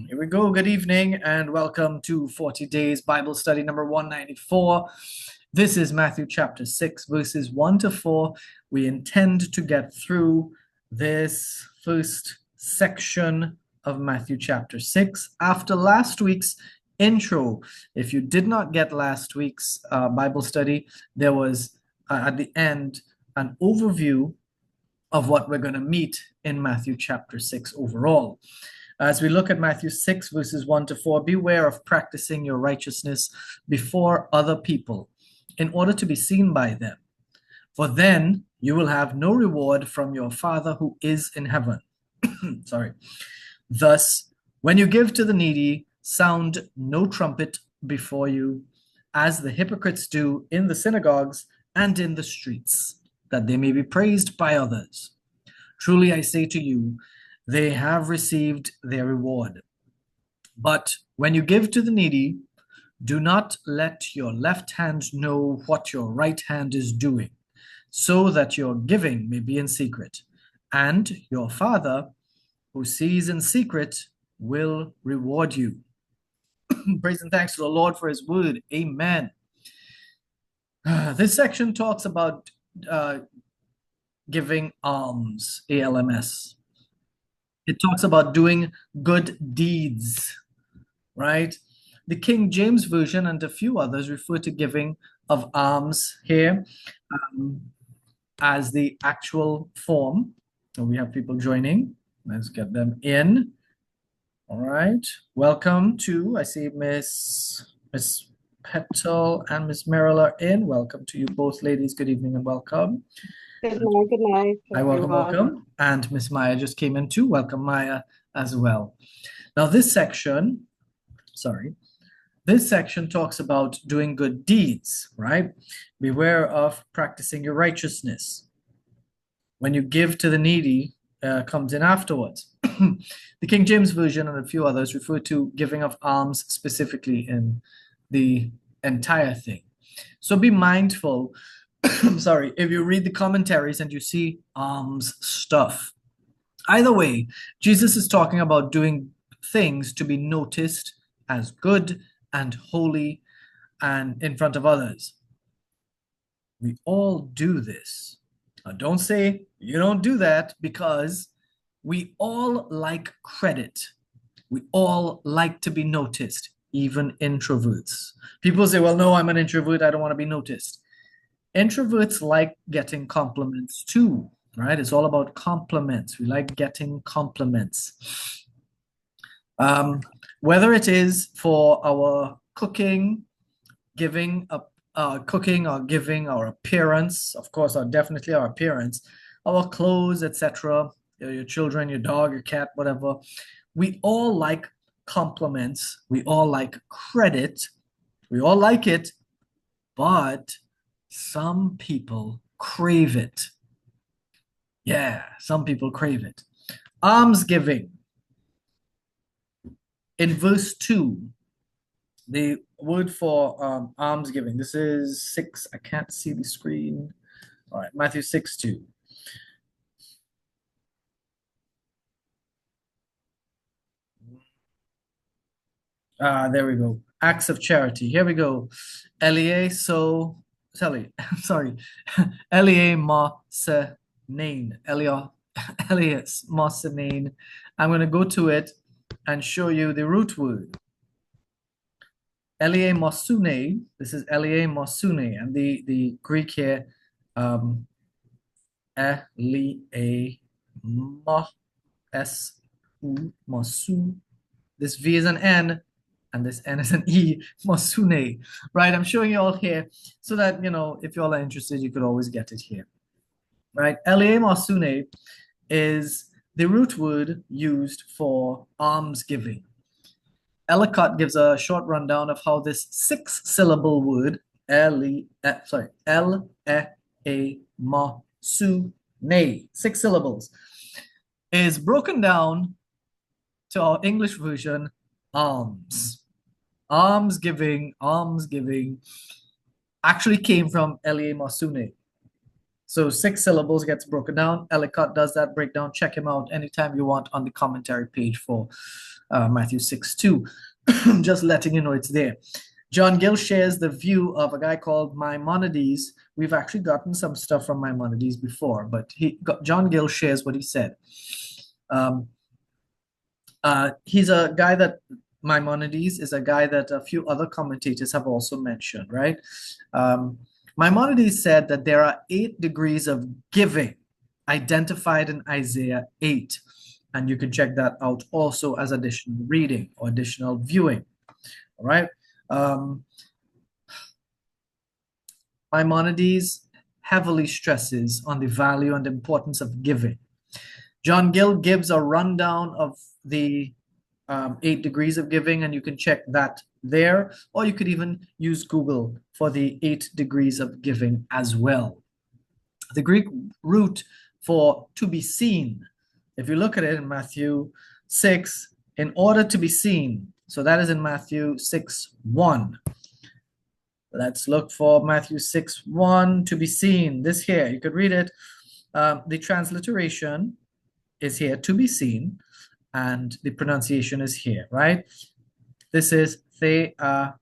Here we go. Good evening and welcome to 40 Days Bible Study number 194. This is Matthew chapter 6, verses 1 to 4. We intend to get through this first section of Matthew chapter 6 after last week's intro. If you did not get last week's Bible study, there was at the end an overview of what we're going to meet in Matthew chapter 6 overall. As we look at Matthew 6, verses 1 to 4, beware of practicing your righteousness before other people in order to be seen by them. For then you will have no reward from your Father who is in heaven. Sorry. Thus, when you give to the needy, sound no trumpet before you, as the hypocrites do in the synagogues and in the streets, that they may be praised by others. Truly I say to you, they have received their reward. But when you give to the needy, do not let your left hand know what your right hand is doing, so that your giving may be in secret. And your Father, who sees in secret, will reward you. Praise and thanks to the Lord for his word. Amen. This section talks about giving alms, ALMS. It talks about doing good deeds, right? The King James Version and a few others refer to giving of alms here as the actual form. So we have people joining. Let's get them in. All right. Welcome to, I see Miss Petal and Miss Merrill are in. Welcome to you both, ladies. Good evening and welcome. Good night, Hi, welcome, everyone. welcome. And Miss Maya just came in too. Welcome, Maya, as well. Now, this section talks about doing good deeds, right? Beware of practicing your righteousness. When you give to the needy, comes in afterwards. The King James Version and a few others refer to giving of alms specifically in the entire thing. So be mindful, if you read the commentaries and you see alms stuff. Either way, Jesus is talking about doing things to be noticed as good and holy and in front of others. We all do this. Now, don't say you don't do that, because we all like credit. We all like to be noticed, even introverts. People say, well, no, I'm an introvert. I don't want to be noticed. Introverts like getting compliments too, right? It's all about compliments. We like getting compliments. Whether it is for our cooking, giving cooking or giving our appearance, of course, or definitely our appearance, our clothes, etc., your children, your dog, your cat, whatever. We all like compliments. We all like credit. We all like it, but some people crave it. Yeah, some people crave it. Almsgiving. In verse 2, the word for almsgiving, this is 6, I can't see the screen. All right, Matthew 6:2. There we go. Acts of charity. Here we go. Elie so sorry, sorry. Elie Mosenain. Elias Mosenain. I'm going to go to it and show you the root word. Elie Mosune. This is Elie Mosune, and the Greek here, Elie Mosu. This V is an N, and this N is an E, Mosune, right? I'm showing you all here so that, if you all are interested, you could always get it here, right? Elie Mosune is the root word used for almsgiving. Ellicott gives a short rundown of how this 6-syllable word, Mosune, 6 syllables, is broken down to our English version, alms. Almsgiving actually came from Elie Mosune. So 6 syllables gets broken down. Ellicott does that breakdown. Check him out anytime you want on the commentary page for Matthew 6:2. Just letting you know it's there. John Gill shares the view of a guy called Maimonides. We've actually gotten some stuff from Maimonides before, but John Gill shares what he said. He's a guy that Maimonides is a guy that a few other commentators have also mentioned, right? Maimonides said that there are 8 degrees of giving identified in Isaiah 8. And you can check that out also as additional reading or additional viewing. All right. Maimonides heavily stresses on the value and importance of giving. John Gill gives a rundown of the 8 degrees of giving, and you can check that there, or you could even use Google for the 8 degrees of giving as well. The Greek root for to be seen, if you look at it in Matthew 6, in order to be seen, so that is in Matthew 6:1. Let's look for Matthew 6:1, to be seen. This here, you could read it. The transliteration is here, to be seen, and the pronunciation is here, right? This is theathenai.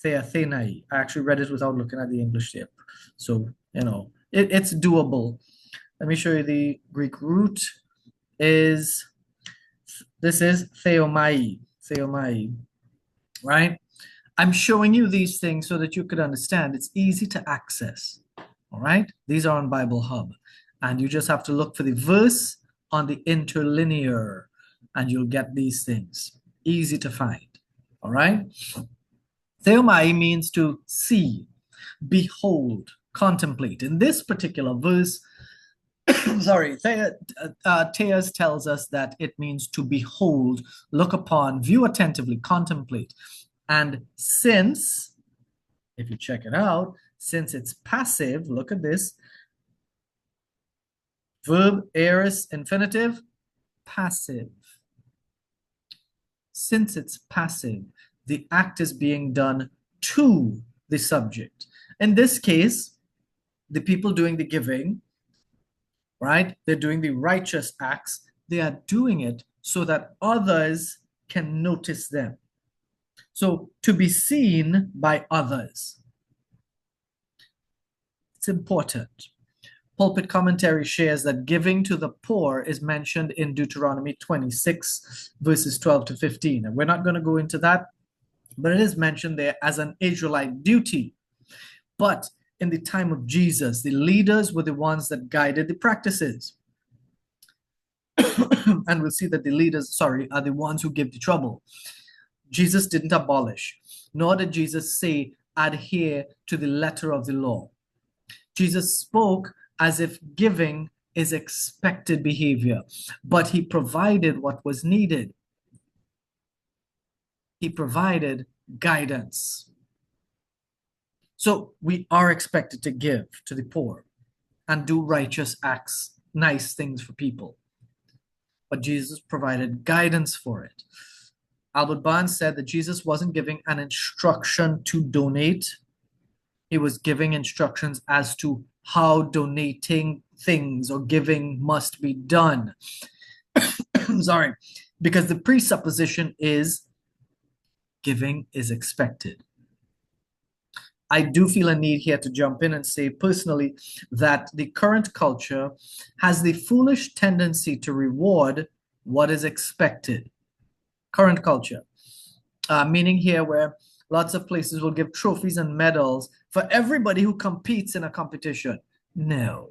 Theathenai. I actually read it without looking at the English there. So, it's doable. Let me show you the Greek root this is theomai, right? I'm showing you these things so that you could understand. It's easy to access, all right? These are on Bible Hub, and you just have to look for the verse on the interlinear, and you'll get these things. Easy to find, all right? Theomai means to see, behold, contemplate. In this particular verse, sorry, Theas tells us that it means to behold, look upon, view attentively, contemplate. And since, if you check it out, since it's passive, look at this. Verb, aorist, infinitive, passive. Since it's passive, the act is being done to the subject. In this case, the people doing the giving, right? They're doing the righteous acts. They are doing it so that others can notice them. So to be seen by others. It's important. Pulpit Commentary shares that giving to the poor is mentioned in Deuteronomy 26, verses 12 to 15. And we're not going to go into that, but it is mentioned there as an Israelite duty. But in the time of Jesus, the leaders were the ones that guided the practices. And we'll see that the leaders, are the ones who give the trouble. Jesus didn't abolish, nor did Jesus say, adhere to the letter of the law. Jesus spoke as if giving is expected behavior, but he provided what was needed. He provided guidance. So we are expected to give to the poor and do righteous acts, nice things for people. But Jesus provided guidance for it. Albert Barnes said that Jesus wasn't giving an instruction to donate. He was giving instructions as to how donating things or giving must be done. Because the presupposition is giving is expected. I do feel a need here to jump in and say personally that the current culture has the foolish tendency to reward what is expected. Current culture, meaning here where lots of places will give trophies and medals for everybody who competes in a competition. No,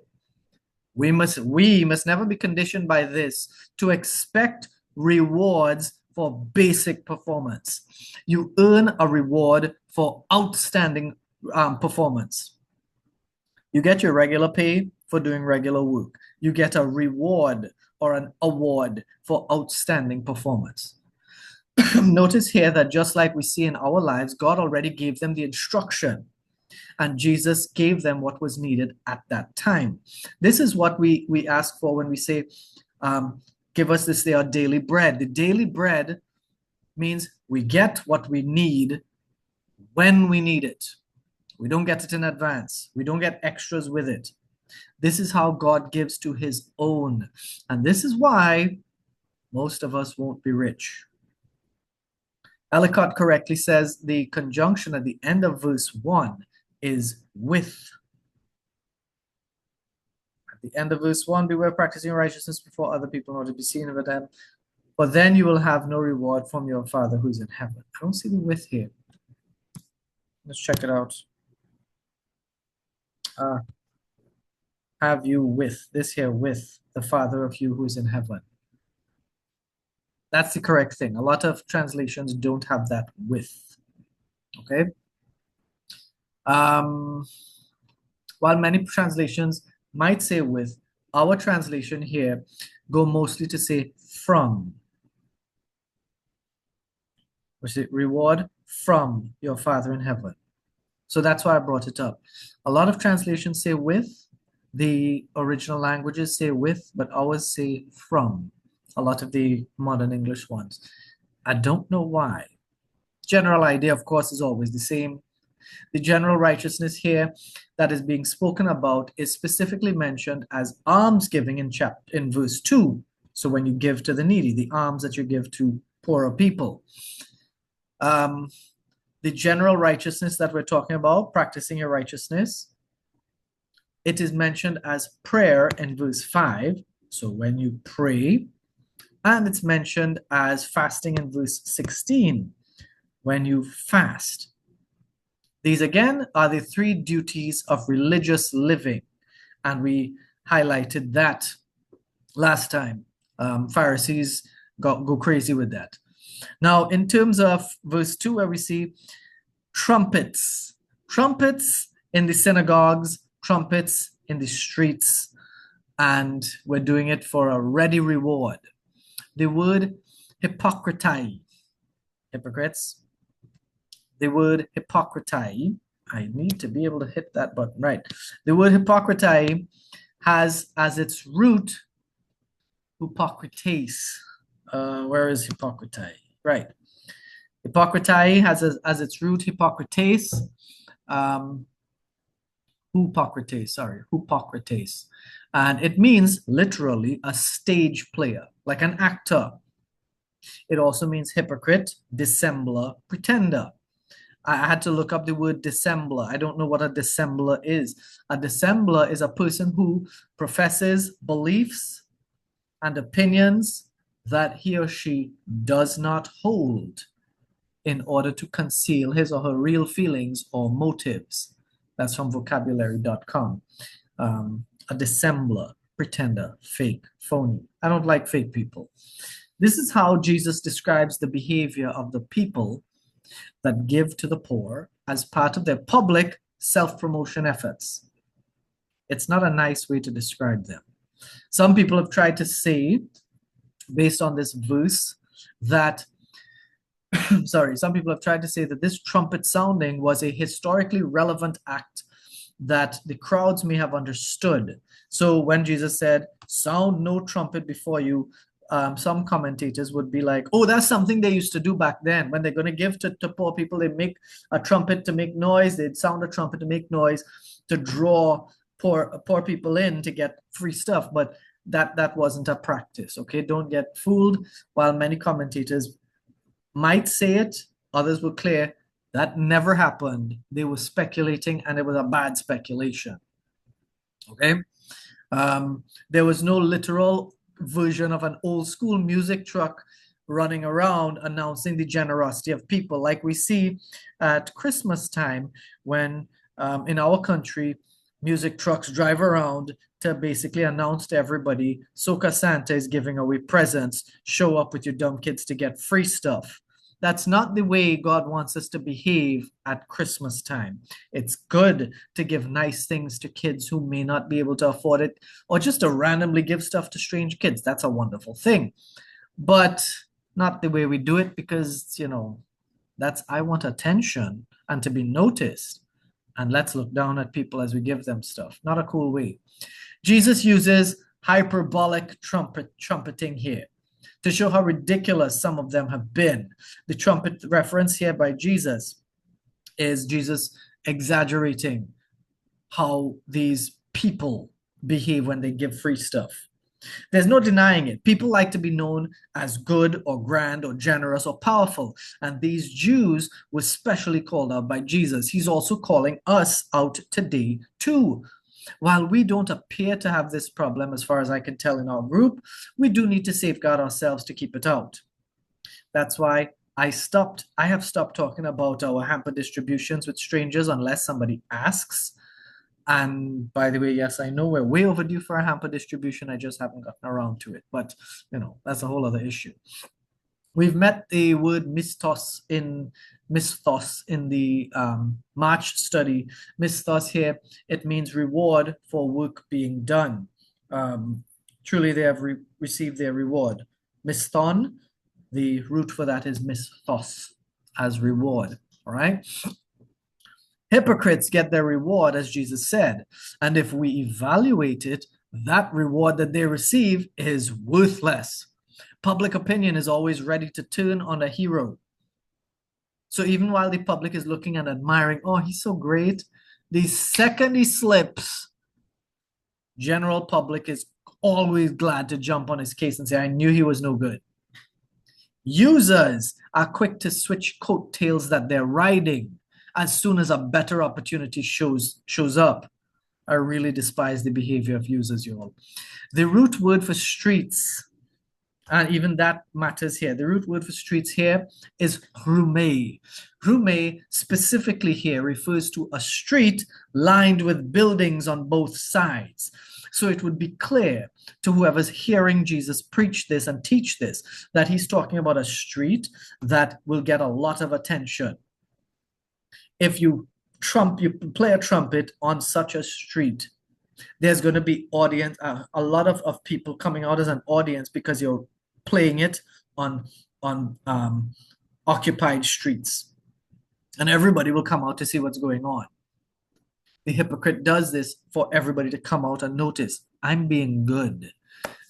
we must never be conditioned by this to expect rewards for basic performance. You earn a reward for outstanding performance. You get your regular pay for doing regular work. You get a reward or an award for outstanding performance. Notice here that just like we see in our lives, God already gave them the instruction, and Jesus gave them what was needed at that time. This is what we ask for when we say, give us this day our daily bread. The daily bread means we get what we need when we need it. We don't get it in advance. We don't get extras with it. This is how God gives to his own. And this is why Most of us won't be rich. Ellicott correctly says the conjunction at the end of verse 1 is with. At the end of verse 1, beware practicing righteousness before other people, not to be seen of them. For then you will have no reward from your Father who's in heaven. I don't see the with here. Let's check it out. Have you with, this here with the Father of you who's in heaven. That's the correct thing. A lot of translations don't have that with. Okay. While many translations might say with, our translation here go mostly to say from. Which is reward from your Father in heaven. So that's why I brought it up. A lot of translations say with, the original languages say with, but ours say from. A lot of the modern English ones. I don't know why. General idea, of course, is always the same. The general righteousness here that is being spoken about is specifically mentioned as almsgiving in verse 2. So when you give to the needy, the alms that you give to poorer people. The general righteousness that we're talking about, practicing your righteousness, it is mentioned as prayer in verse 5. So when you pray, and it's mentioned as fasting in verse 16, when you fast. These again are the three duties of religious living, and we highlighted that last time. Pharisees go crazy with that. Now, in terms of verse 2, where we see trumpets in the synagogues, trumpets in the streets, and we're doing it for a ready reward. The word hypocritai, hypocrites, the word hypocritai, I need to be able to hit that button, right? The word hypocritai has as its root hypocrites. Where is hypocritai? Right. Hypocritai has as its root hypocrites. Hypocrites. And it means literally a stage player, like an actor. It also means hypocrite, dissembler, pretender. I had to look up the word dissembler. I don't know what a dissembler is. A dissembler is a person who professes beliefs and opinions that he or she does not hold in order to conceal his or her real feelings or motives. That's from vocabulary.com. A dissembler, pretender, fake, phony. I don't like fake people. This is how Jesus describes the behavior of the people that give to the poor as part of their public self-promotion efforts. It's not a nice way to describe them. Some people have tried to say, based on this verse, that some people have tried to say that this trumpet sounding was a historically relevant act that the crowds may have understood. So when Jesus said, sound no trumpet before you, some commentators would be like, oh, that's something they used to do back then. When they're going to give to poor people, they make a trumpet to make noise. They'd sound a trumpet to make noise to draw poor people in to get free stuff. But that wasn't a practice. Okay, don't get fooled. While many commentators might say it, others were clear that never happened. They were speculating, and it was a bad speculation. Okay, there was no literal version of an old school music truck running around announcing the generosity of people like we see at Christmas time when in our country music trucks drive around to basically announce to everybody, Soca Santa is giving away presents, show up with your dumb kids to get free stuff. That's not the way God wants us to behave at Christmas time. It's good to give nice things to kids who may not be able to afford it, or just to randomly give stuff to strange kids. That's a wonderful thing. But not the way we do it, because, I want attention and to be noticed. And let's look down at people as we give them stuff. Not a cool way. Jesus uses hyperbolic trumpeting here to show how ridiculous some of them have been. The trumpet reference here by Jesus is Jesus exaggerating how these people behave when they give free stuff. There's no denying it. People like to be known as good or grand or generous or powerful. And these Jews were specially called out by Jesus. He's also calling us out today, too. While we don't appear to have this problem, as far as I can tell in our group, we do need to safeguard ourselves to keep it out. That's why I have stopped talking about our hamper distributions with strangers unless somebody asks. And by the way, yes, I know we're way overdue for a hamper distribution. I just haven't gotten around to it. But, that's a whole other issue. We've met the word misthos in the March study. Misthos here, it means reward for work being done. Truly, they have received their reward. Misthon, the root for that is misthos, as reward. All right. Hypocrites get their reward, as Jesus said. And if we evaluate it, that reward that they receive is worthless. Public opinion is always ready to turn on a hero. So even while the public is looking and admiring, oh, he's so great, the second he slips, general public is always glad to jump on his case and say, I knew he was no good. Users are quick to switch coattails that they're riding as soon as a better opportunity shows up. I really despise the behavior of users, you all. The root word for streets, and even that matters here. The root word for streets here is rume. Rume specifically here refers to a street lined with buildings on both sides. So it would be clear to whoever's hearing Jesus preach this and teach this that he's talking about a street that will get a lot of attention. If you play a trumpet on such a street, there's going to be audience, a lot of people coming out as an audience because you're playing it on occupied streets, and everybody will come out to see what's going on. The hypocrite does this for everybody to come out and notice, I'm being good.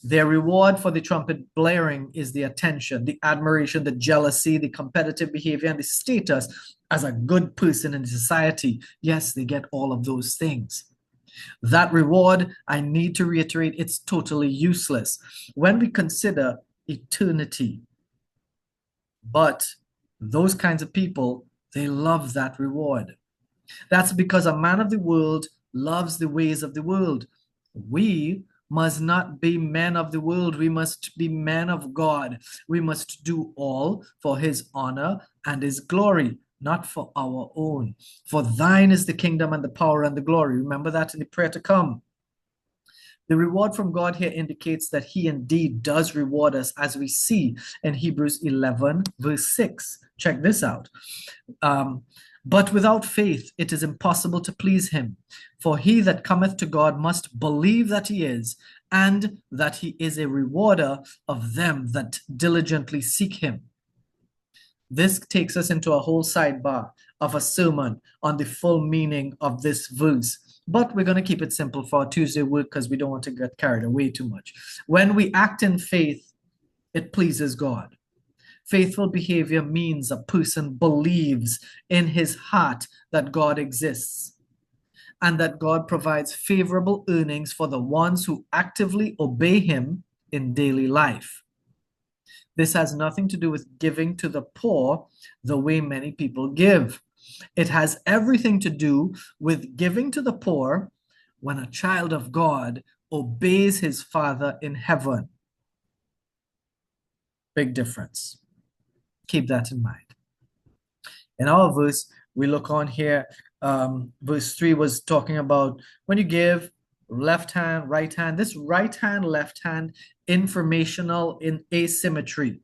Their reward for the trumpet blaring is the attention, the admiration, the jealousy, the competitive behavior, and the status as a good person in society. Yes, they get all of those things. That reward, I need to reiterate, it's totally useless when we consider eternity. But those kinds of people, they love that reward. That's because a man of the world loves the ways of the world. We must not be men of the world. We must be men of God. We must do all for his honor and his glory, not for our own. For thine is the kingdom and the power and the glory. Remember that in the prayer to come. The reward from God here indicates that he indeed does reward us, as we see in Hebrews 11, verse 6. Check this out. But without faith, it is impossible to please him. For he that cometh to God must believe that he is, and that he is a rewarder of them that diligently seek him. This takes us into a whole sidebar of a sermon on the full meaning of this verse. But we're going to keep it simple for our Tuesday work because we don't want to get carried away too much. When we act in faith, it pleases God. Faithful behavior means a person believes in his heart that God exists and that God provides favorable earnings for the ones who actively obey him in daily life. This has nothing to do with giving to the poor the way many people give. It has everything to do with giving to the poor when a child of God obeys his Father in heaven. Big difference. Keep that in mind. In our verse, we look on here, verse 3 was talking about when you give, left hand, right hand. This right hand, left hand, informational in asymmetry.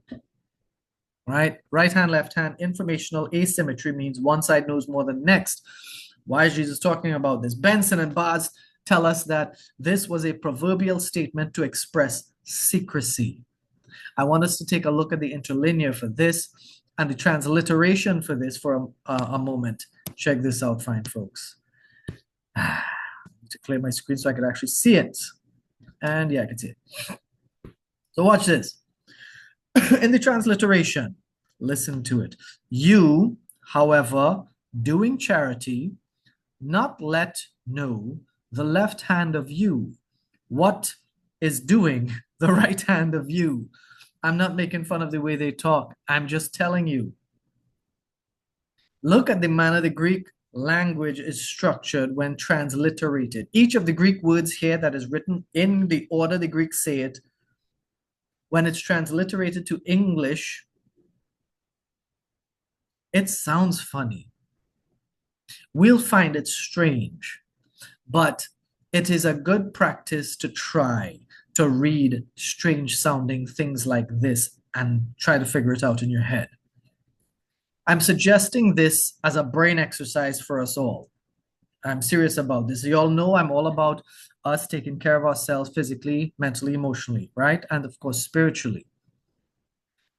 Right? Right hand, left hand, informational asymmetry means one side knows more than next. Why is Jesus talking about this? Benson and Baz tell us that this was a proverbial statement to express secrecy. I want us to take a look at the interlinear for this and the transliteration for this for a moment. Check this out, fine folks. To clear my screen so I could actually see it. And yeah, I can see it. So watch this. In the transliteration, listen to it. You, however, doing charity, not let know the left hand of you what is doing the right hand of you. I'm not making fun of the way they talk. I'm just telling you. Look at the manner the Greek language is structured when transliterated. Each of the Greek words here that is written in the order the Greeks say it, when it's transliterated to English, it sounds funny. We'll find it strange, but it is a good practice to try to read strange sounding things like this and try to figure it out in your head. I'm suggesting this as a brain exercise for us all. I'm serious about this. You all know I'm all about us taking care of ourselves physically, mentally, emotionally, right? And of course, spiritually.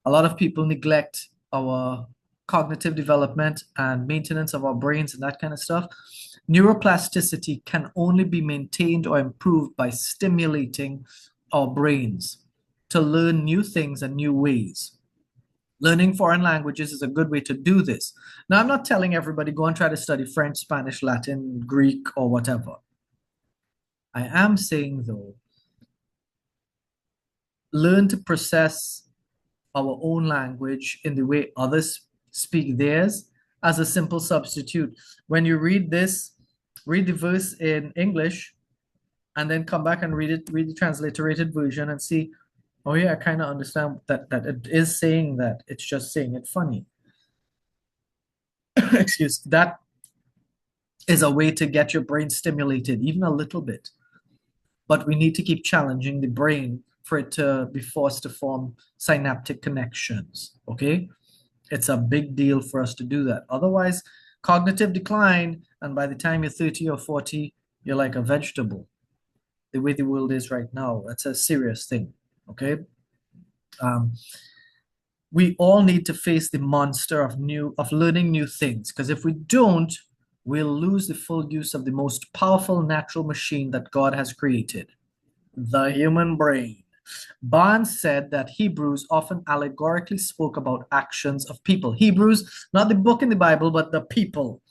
A lot of people neglect our cognitive development and maintenance of our brains and that kind of stuff. Neuroplasticity can only be maintained or improved by stimulating our brains to learn new things and new ways. Learning foreign languages is a good way to do this. Now, I'm not telling everybody go and try to study French, Spanish, Latin, Greek, or whatever. I am saying, though, learn to process our own language in the way others speak theirs as a simple substitute. When you read this, read the verse in English and then come back and read the transliterated version and see, oh yeah, I kind of understand that it is saying that. It's just saying it funny. Excuse, that is a way to get your brain stimulated, even a little bit. But we need to keep challenging the brain for it to be forced to form synaptic connections. Okay? It's a big deal for us to do that. Otherwise, cognitive decline, and by the time you're 30 or 40, you're like a vegetable. The way the world is right now, that's a serious thing. Okay? We all need to face the monster of learning new things, because if we don't, we'll lose the full use of the most powerful natural machine that God has created, the human brain. Barnes said that Hebrews often allegorically spoke about actions of people. Hebrews, not the book in the Bible, but the people.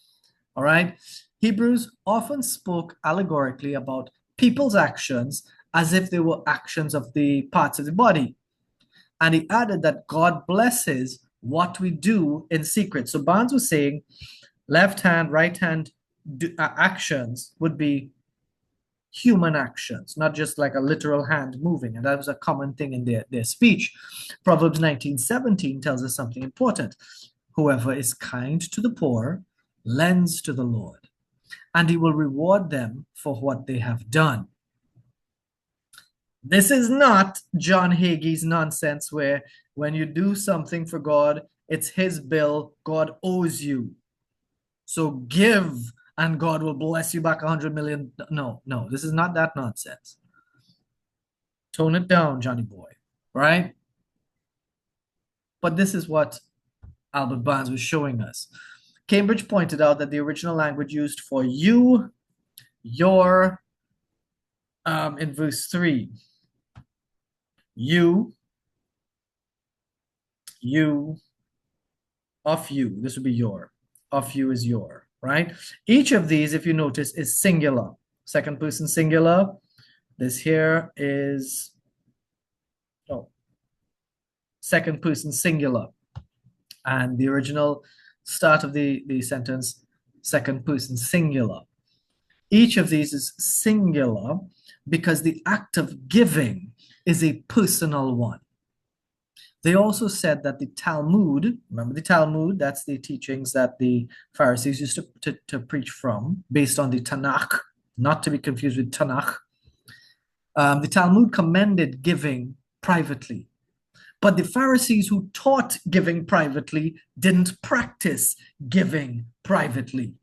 All right? Hebrews often spoke allegorically about people's actions as if they were actions of the parts of the body. And he added that God blesses what we do in secret. So Barnes was saying left hand, right hand actions would be human actions, not just like a literal hand moving. And that was a common thing in their speech. Proverbs 19:17 tells us something important. Whoever is kind to the poor lends to the Lord, and he will reward them for what they have done. This is not John Hagee's nonsense where when you do something for God, it's his bill, God owes you. So give and God will bless you back 100 million. No, this is not that nonsense. Tone it down, Johnny boy, right? But this is what Albert Barnes was showing us. Cambridge pointed out that the original language used for you, your, in verse 3, you, of you, this would be your, of you is your, right? Each of these, if you notice, is singular, second person singular. This here is, second person singular. And the original start of the sentence, second person singular. Each of these is singular because the act of giving is a personal one. They also said that the Talmud, remember the Talmud, that's the teachings that the Pharisees used to preach from, based on the Tanakh, not to be confused with Tanakh. The Talmud commended giving privately. But the Pharisees who taught giving privately didn't practice giving privately.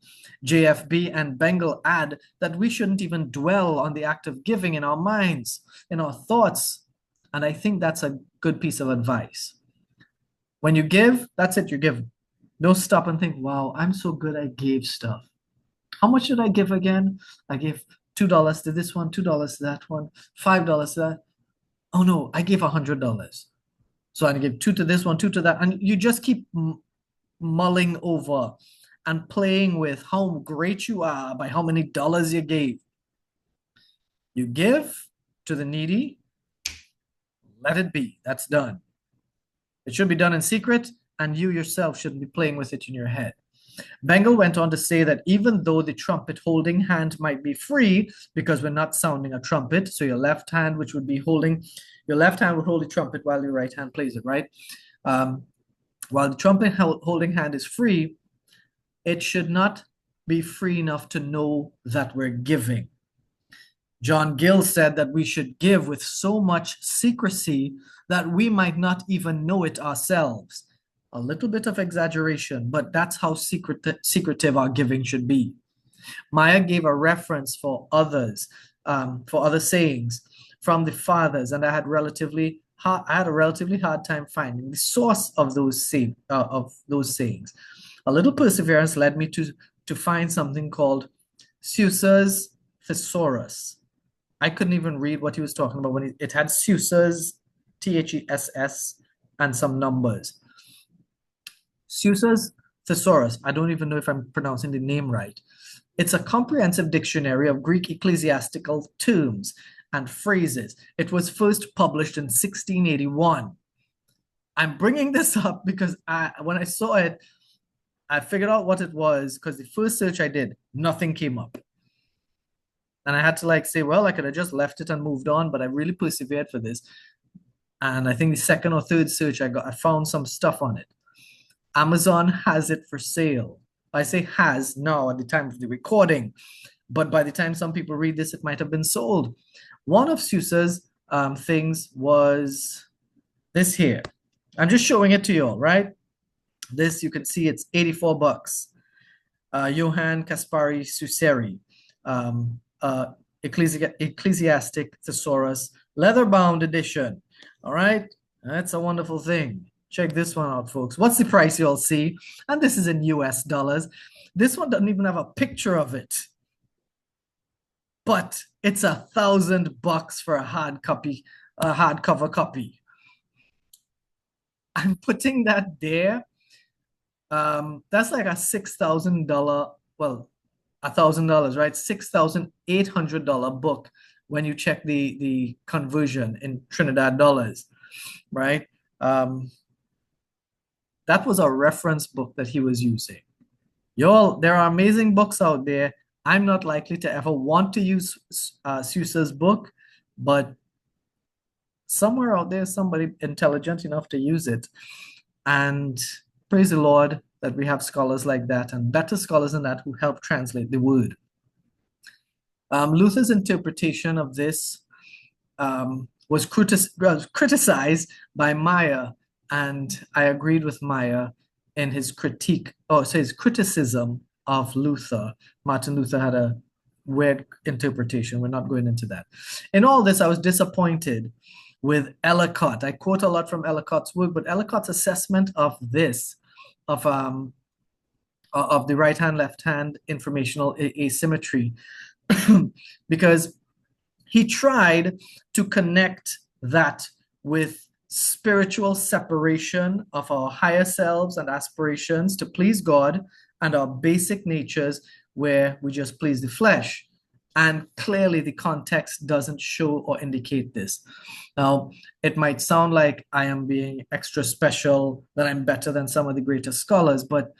JFB and Bengal add that we shouldn't even dwell on the act of giving in our minds, in our thoughts. And I think that's a good piece of advice. When you give, that's it, you give. Don't stop and think, wow, I'm so good, I gave stuff. How much did I give again? I gave $2 to this one, $2 to that one, $5 to that. Oh no, I gave $100. So I give 2 to this one, 2 to that. And you just keep mulling over and playing with how great you are by how many dollars you gave. You give to the needy, let it be. That's done. It should be done in secret, and you yourself shouldn't be playing with it in your head. Bengal went on to say that even though the trumpet holding hand might be free, because we're not sounding a trumpet, so your left hand, which would be holding, your left hand would hold the trumpet while your right hand plays it, right? While the trumpet holding hand is free, it should not be free enough to know that we're giving. John Gill said that we should give with so much secrecy that we might not even know it ourselves. A little bit of exaggeration, but that's how secretive our giving should be. Maya gave a reference for others, for other sayings from the fathers, and I had a relatively hard time finding the source of those sayings. A little perseverance led me to find something called Susa's Thesaurus. I couldn't even read what he was talking about when it had Susa's, THESS, and some numbers. Susa's Thesaurus, I don't even know if I'm pronouncing the name right. It's a comprehensive dictionary of Greek ecclesiastical terms and phrases. It was first published in 1681. I'm bringing this up because when I saw it, I figured out what it was because the first search I did, nothing came up. And I had to say, well, I could have just left it and moved on, but I really persevered for this. And I think the second or third search I found some stuff on it. Amazon has it for sale. I say has now at the time of the recording, but by the time some people read this, it might have been sold. One of Susa's things was this here. I'm just showing it to you all, right? This, you can see it's $84. Johann Caspari Suseri, Ecclesiastic Thesaurus, leather-bound edition. All right, that's a wonderful thing. Check this one out, folks. What's the price you'll see? And this is in US dollars. This one doesn't even have a picture of it. But it's $1,000 for a hardcover copy. I'm putting that there. That's like a $6,000, well, $1,000, right? $6,800 book when you check the conversion in Trinidad dollars, right? That was a reference book that he was using. Y'all, there are amazing books out there. I'm not likely to ever want to use Susa's book, but somewhere out there, somebody intelligent enough to use it. And praise the Lord that we have scholars like that and better scholars than that who help translate the word. Luther's interpretation of this was criticized by Meyer, and I agreed with Meyer in his his criticism of Luther. Martin Luther had a weird interpretation. We're not going into that. In all this, I was disappointed with Ellicott. I quote a lot from Ellicott's work, but Ellicott's assessment of this, of the right hand, left hand informational asymmetry, because he tried to connect that with spiritual separation of our higher selves and aspirations to please God and our basic natures where we just please the flesh. And clearly the context doesn't show or indicate this. Now, it might sound like I am being extra special, that I'm better than some of the greatest scholars, but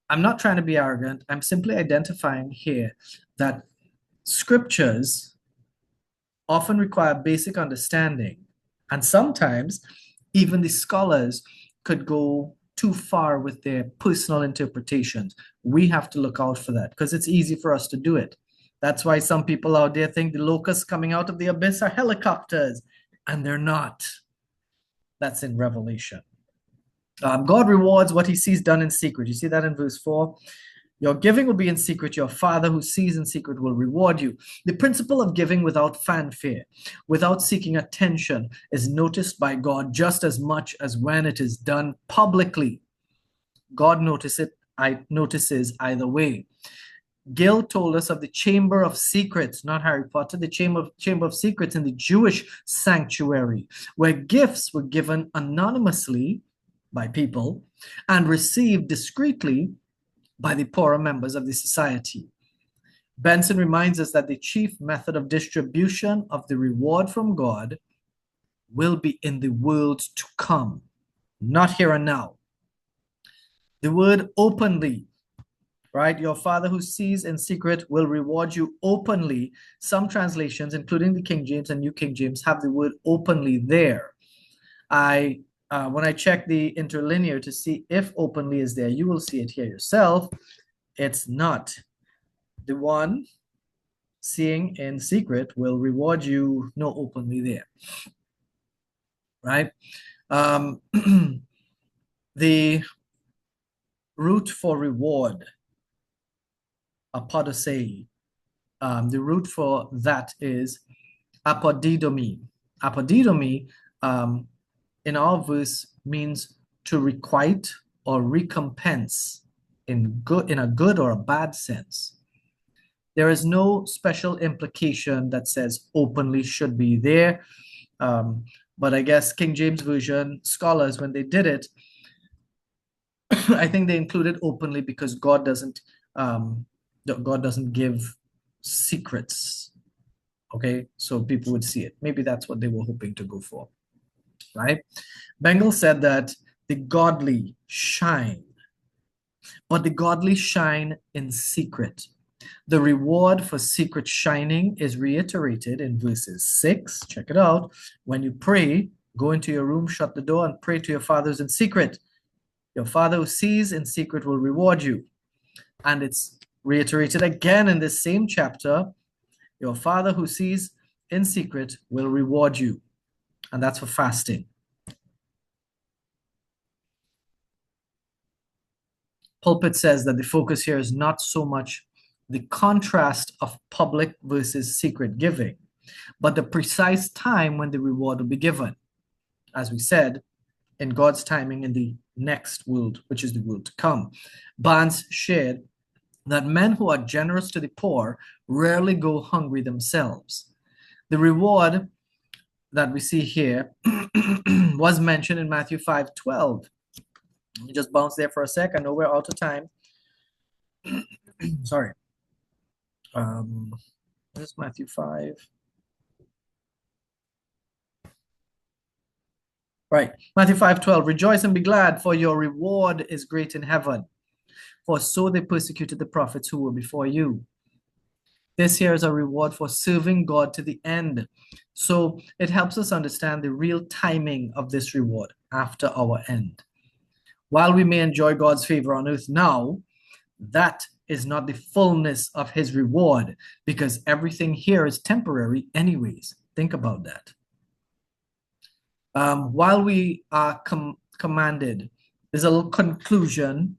I'm not trying to be arrogant. I'm simply identifying here that scriptures often require basic understanding. And sometimes even the scholars could go too far with their personal interpretations. We have to look out for that because it's easy for us to do it. That's why some people out there think the locusts coming out of the abyss are helicopters, and they're not. That's in Revelation. God rewards what he sees done in secret. You see that in verse 4? Your giving will be in secret. Your Father who sees in secret will reward you. The principle of giving without fanfare, without seeking attention, is noticed by God just as much as when it is done publicly. God notices either way. Gill told us of the Chamber of Secrets, not Harry Potter, the Chamber of Secrets in the Jewish sanctuary, where gifts were given anonymously by people and received discreetly by the poorer members of the society. Benson reminds us that the chief method of distribution of the reward from God will be in the world to come, not here and now. The word openly, right? Your Father who sees in secret will reward you openly. Some translations, including the King James and New King James, have the word openly there. When I check the interlinear to see if openly is there, you will see it here yourself. It's not. The one seeing in secret will reward you, no openly there, right? The root for reward, apodosei, the root for that is apodidomi. Apodidomi, in our verse, means to requite or recompense in a good or a bad sense. There is no special implication that says openly should be there. But I guess King James Version scholars, when they did it, I think they included openly because God doesn't give secrets. Okay, so people would see it. Maybe that's what they were hoping to go for, right? Bengal said that the godly shine, but the godly shine in secret. The reward for secret shining is reiterated in verses 6. Check it out. When you pray, go into your room, shut the door, and pray to your fathers in secret. Your Father who sees in secret will reward you. And it's reiterated again in this same chapter. Your Father who sees in secret will reward you. And that's for fasting. Pulpit says that the focus here is not so much the contrast of public versus secret giving, but the precise time when the reward will be given. As we said, in God's timing in the next world, which is the world to come. Barnes shared that men who are generous to the poor rarely go hungry themselves. The reward that we see here was mentioned in Matthew 5:12. Let me just bounce there for a sec. I know we're out of time. Sorry. This is Matthew 5. Right. Matthew 5:12. Rejoice and be glad, for your reward is great in heaven. For so they persecuted the prophets who were before you. This here is a reward for serving God to the end. So it helps us understand the real timing of this reward after our end. While we may enjoy God's favor on earth now, that is not the fullness of his reward, because everything here is temporary anyways. Think about that. While we are commanded, there's a little conclusion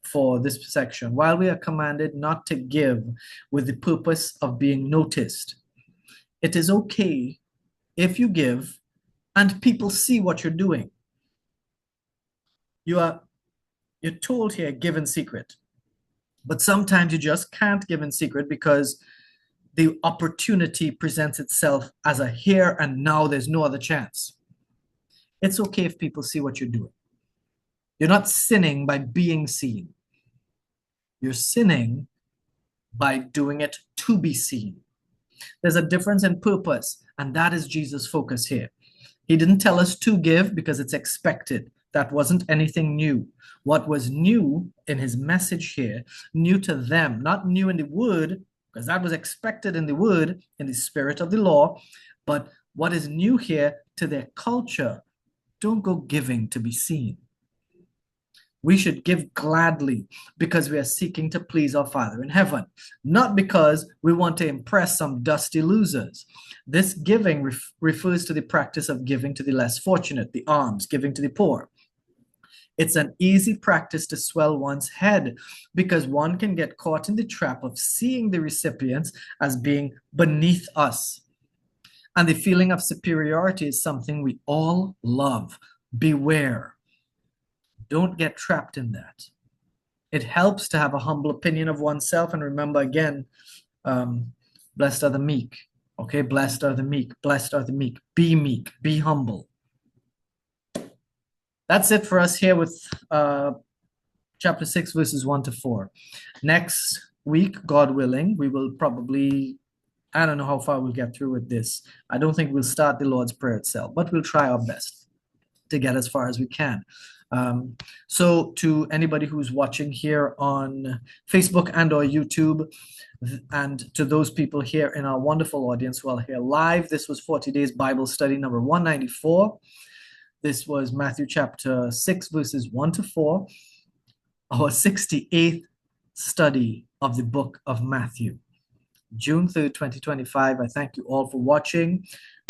for this section. While we are commanded not to give with the purpose of being noticed, it is okay if you give and people see what you're doing. You're told here, give in secret. But sometimes you just can't give in secret because the opportunity presents itself as a here and now, there's no other chance. It's okay if people see what you're doing. You're not sinning by being seen. You're sinning by doing it to be seen. There's a difference in purpose, and that is Jesus' focus here. He didn't tell us to give because it's expected. That wasn't anything new. What was new in his message here, new to them, not new in the word, because that was expected in the word, in the spirit of the law, but what is new here to their culture, don't go giving to be seen. We should give gladly because we are seeking to please our Father in heaven, not because we want to impress some dusty losers. This giving refers to the practice of giving to the less fortunate, the alms, giving to the poor. It's an easy practice to swell one's head because one can get caught in the trap of seeing the recipients as being beneath us. And the feeling of superiority is something we all love. Beware. Don't get trapped in that. It helps to have a humble opinion of oneself. And remember again, blessed are the meek. Okay, blessed are the meek. Blessed are the meek. Be meek. Be humble. That's it for us here with chapter 6, verses 1 to 4. Next week, God willing, we will probably, I don't know how far we'll get through with this. I don't think we'll start the Lord's Prayer itself, but we'll try our best to get as far as we can. So to anybody who's watching here on Facebook and or YouTube, and to those people here in our wonderful audience who are here live, this was 40 Days Bible Study number 194. This was Matthew chapter 6, verses 1 to 4, our 68th study of the book of Matthew. June 3rd, 2025. I thank you all for watching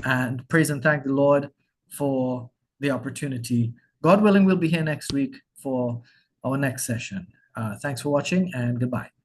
and praise and thank the Lord for the opportunity. God willing, we'll be here next week for our next session. Thanks for watching and goodbye.